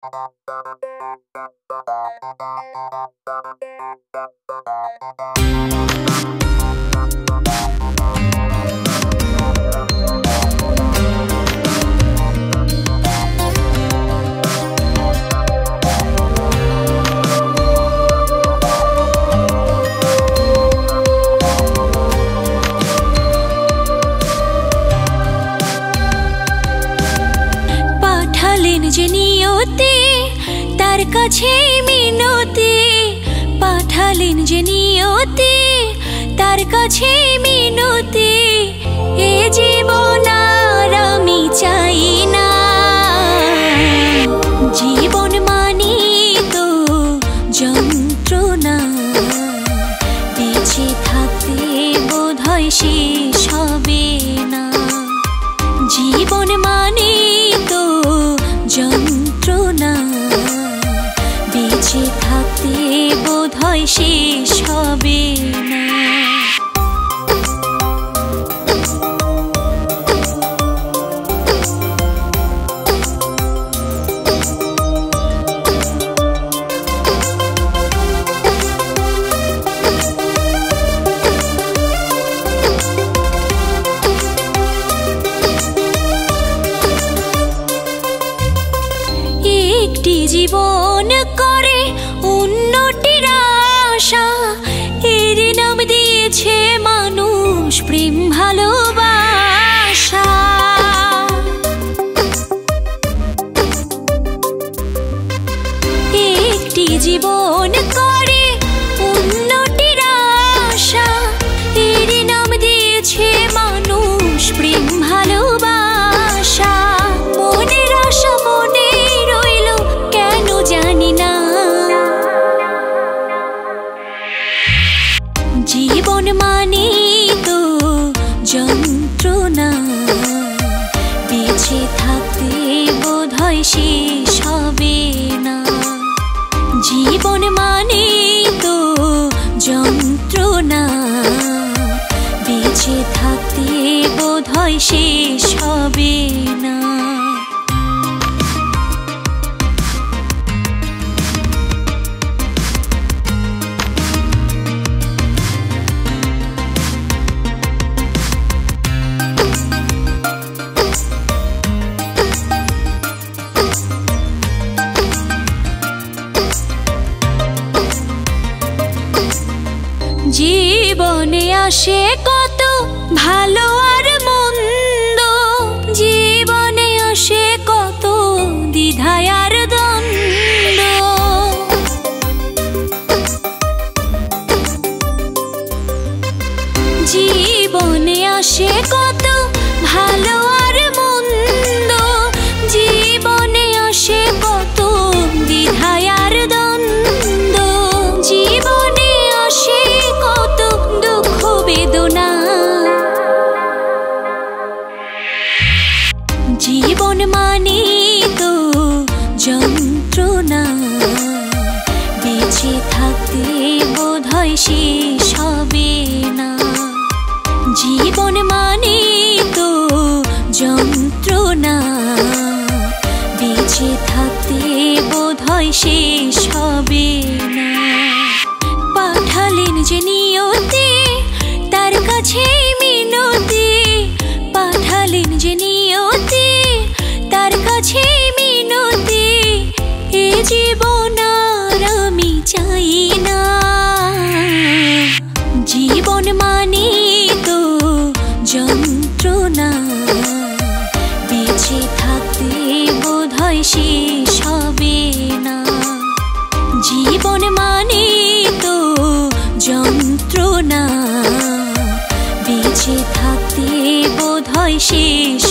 পাঠালেন যে নিয়তি তার কাছে মিনতি, পাঠালেন যে নিয়তি তার কাছে মিনতি। এ জীবন আর আমি চাই না, জীবন মানি তো যন্ত্রণা, বেঁচে থাকতে বোধহয় শেষ হবে না। জীবন মানে তো যন্ত্রণা, বেঁচে থাকতে বোধহয় শেষ হবে না। একটি জীবন করে উন্নতির আশা, এর নাম দিয়েছে মানুষ প্রেম ভালোবাসা। একটি জীবন করে উন্নতির আশা, এর নাম দিয়েছে মানুষ প্রেম ভালোবাসা। মনের আশা মনে রইল কেন জানি না, জীবন মানে তো যন্ত্রণা, বেঁচে থাকতে বোধহয় শেষ হবে না। জীবন মানে তো যন্ত্রণা, বেঁচে থাকতে বোধহয় শেষ হবে না। জীবনে আসে কত ভালো আর মন্দ, জীবনে আসে কত দ্বিধায় আর দ্বন্দ্ব। জীবনে আসে কত ভালো আর মন্দ, জীবনে আসে কত দ্বিধায় আর দ্বন্দ্ব। জীবনে আসে কত দুঃখ বেদনা, জীবন মানে তো যন্ত্রণা, বেঁচে থাকতে বোধহয় শেষ হবে না। জীবন মানে তো যন্ত্রণা, বেঁচে থাকতে বোধহয় শেষ হবে না। পাঠালেন যে নিয়তি তার কাছে মিনতি, পাঠালেন যে নিয়তি তার কাছে মিনতি। এ জীবন আর আমি চাই না, জীবন মানে তো যন্ত্রণা, বেঁচে থাকতে বোধহয় শেষ হবে না। জীবন মানে তো যন্ত্রণা, বেঁচে থাকতে বোধহয় শেষ